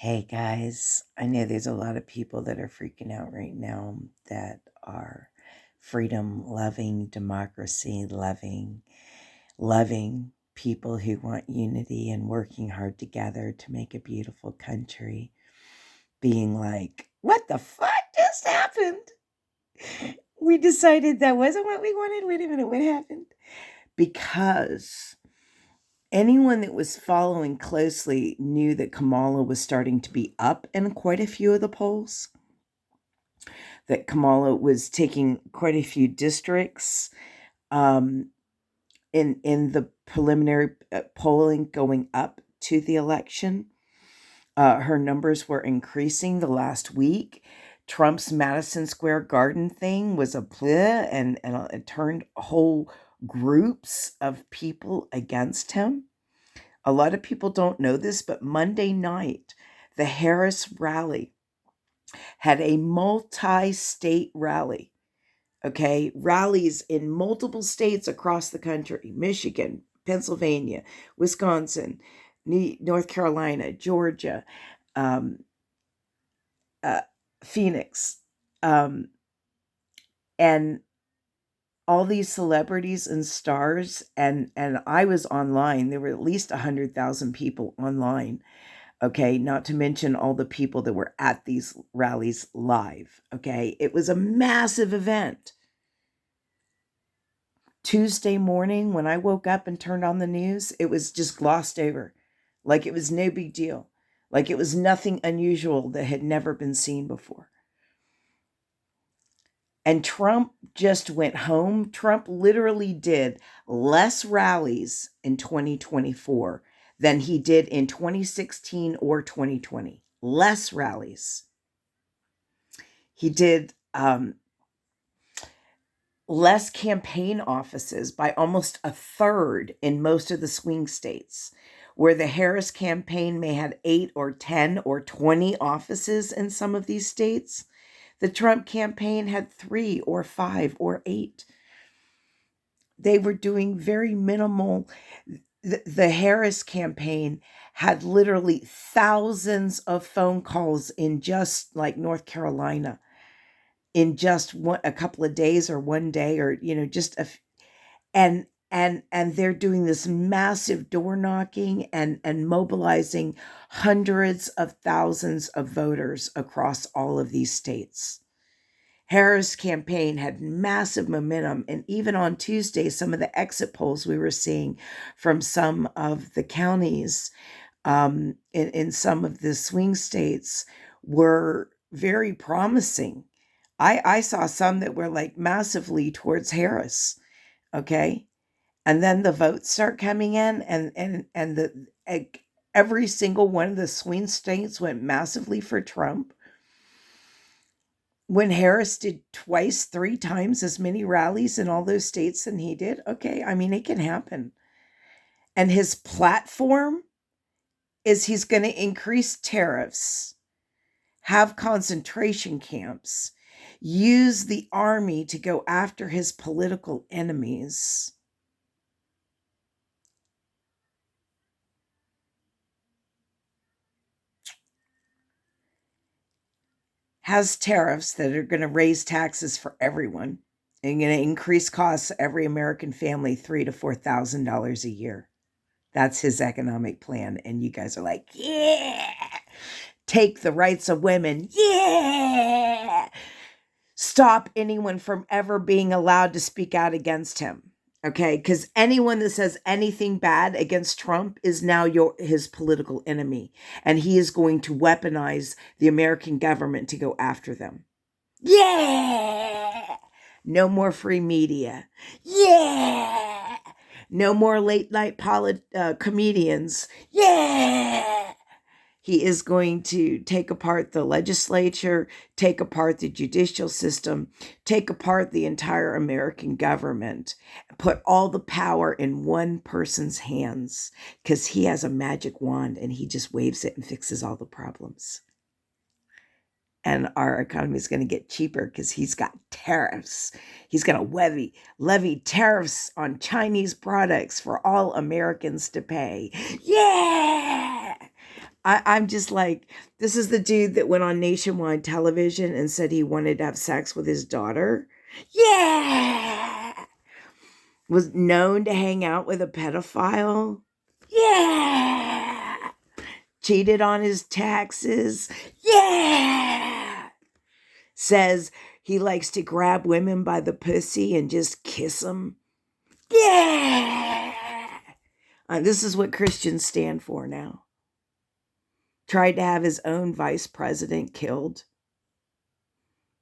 Hey guys, I know there's a lot of people that are freaking out right now that are freedom loving, democracy loving people who want unity and working hard together to make a beautiful country, being like, what the fuck just happened? We decided that wasn't what we wanted. Wait a minute, what happened? Because anyone that was following closely knew that Kamala was starting to be up in quite a few of the polls, that Kamala was taking quite a few districts um, in the preliminary polling going up to the election. Her numbers were increasing the last week. Trump's Madison Square Garden thing was a bleh, and it turned whole groups of people against him. A lot of people don't know this, but Monday night, the Harris rally had a multi-state rally. Okay, rallies in multiple states across the country: Michigan, Pennsylvania, Wisconsin, North Carolina, Georgia, um, uh, Phoenix, um, and all these celebrities and stars. And I was online. There were at least 100,000 people online. Okay, not to mention all the people that were at these rallies live. Okay, it was a massive event. Tuesday morning, when I woke up and turned on the news, it was just glossed over. Like it was no big deal. Like it was nothing unusual that had never been seen before. And Trump just went home. Trump literally did less rallies in 2024 than he did in 2016 or 2020. Less rallies. He did less campaign offices by almost a third in most of the swing states, where the Harris campaign may have 8 or 10 or 20 offices in some of these states. The Trump campaign had 3 or 5 or 8. They were doing very minimal. The Harris campaign had literally thousands of phone calls in just like North Carolina in just a couple of days, or one day, or and they're doing this massive door knocking and mobilizing hundreds of thousands of voters across all of these states. Harris' campaign had massive momentum, and even on Tuesday, some of the exit polls we were seeing from some of the counties in some of the swing states were very promising. I saw some that were like massively towards Harris. Okay, and then the votes start coming in, and every single one of the swing states went massively for Trump. When Harris did twice, 3 times as many rallies in all those states than he did, okay, I mean, it can happen. And his platform is he's going to increase tariffs, have concentration camps, use the army to go after his political enemies. Has tariffs that are going to raise taxes for everyone and going to increase costs every American family $3,000 to $4,000 a year. That's his economic plan. And you guys are like, yeah, take the rights of women. Yeah. Stop anyone from ever being allowed to speak out against him. Okay, because anyone that says anything bad against Trump is now his political enemy, and he is going to weaponize the American government to go after them. Yeah! No more free media. Yeah! No more late night comedians. Yeah! He is going to take apart the legislature, take apart the judicial system, take apart the entire American government, put all the power in one person's hands, because he has a magic wand and he just waves it and fixes all the problems. And our economy is going to get cheaper because he's got tariffs. He's going to levy tariffs on Chinese products for all Americans to pay. Yeah! I'm just like, this is the dude that went on nationwide television and said he wanted to have sex with his daughter. Yeah. Was known to hang out with a pedophile. Yeah. Cheated on his taxes. Yeah. Says he likes to grab women by the pussy and just kiss them. Yeah. This is what Christians stand for now. Tried to have his own vice president killed.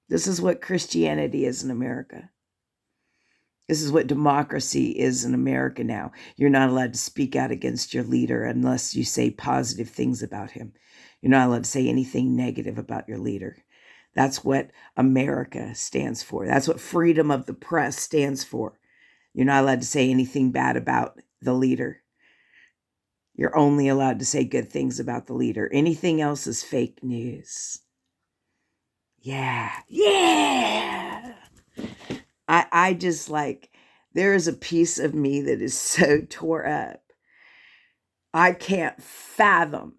This is what Christianity is in America. This is what democracy is in America now. You're not allowed to speak out against your leader unless you say positive things about him. You're not allowed to say anything negative about your leader. That's what America stands for. That's what freedom of the press stands for. You're not allowed to say anything bad about the leader. You're only allowed to say good things about the leader. Anything else is fake news. Yeah. Yeah. I just like, there is a piece of me that is so tore up. I can't fathom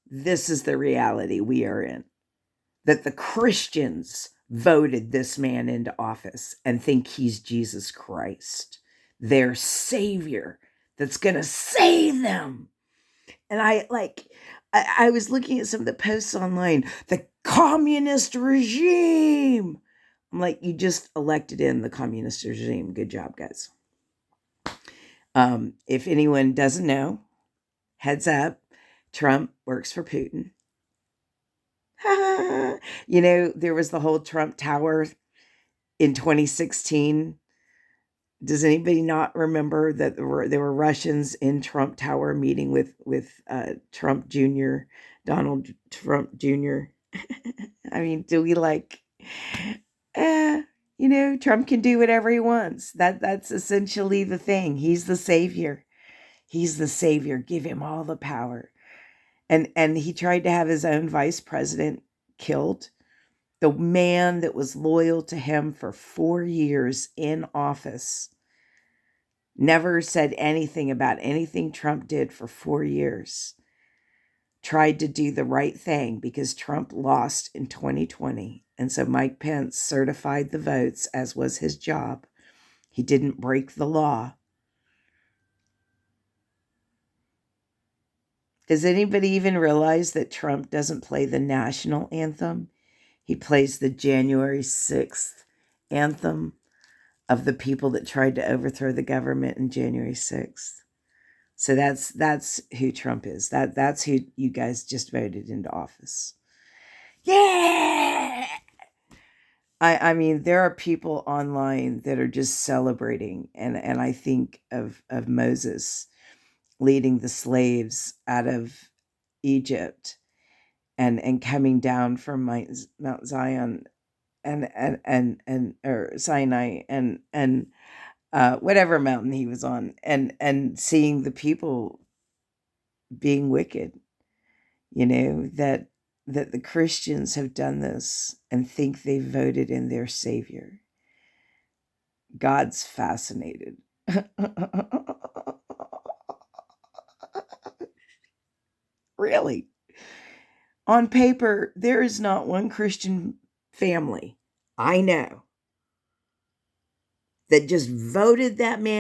this is the reality we are in. That the Christians voted this man into office and think he's Jesus Christ, their savior that's going to save them. And I was looking at some of the posts online, the communist regime. I'm like, you just elected in the communist regime. Good job, guys. If anyone doesn't know, heads up, Trump works for Putin. You know, there was the whole Trump Tower in 2016. Does anybody not remember that there were Russians in Trump Tower meeting with Trump Jr., Donald Trump Jr.? I mean, do we like, you know, Trump can do whatever he wants. That's essentially the thing. He's the savior. He's the savior. Give him all the power. And he tried to have his own vice president killed. The man that was loyal to him for 4 years in office never said anything about anything Trump did for 4 years. Tried to do the right thing because Trump lost in 2020. And so Mike Pence certified the votes, as was his job. He didn't break the law. Does anybody even realize that Trump doesn't play the national anthem? He plays the January 6th anthem of the people that tried to overthrow the government in January 6th. So that's who Trump is. That's who you guys just voted into office. Yeah! I mean, there are people online that are just celebrating. And I think of Moses leading the slaves out of Egypt and coming down from Mount Zion and or Sinai and whatever mountain he was on, and seeing the people being wicked, you know, that the Christians have done this and think they voted in their savior. God's fascinated. Really. On paper, there is not one Christian family I know that just voted that man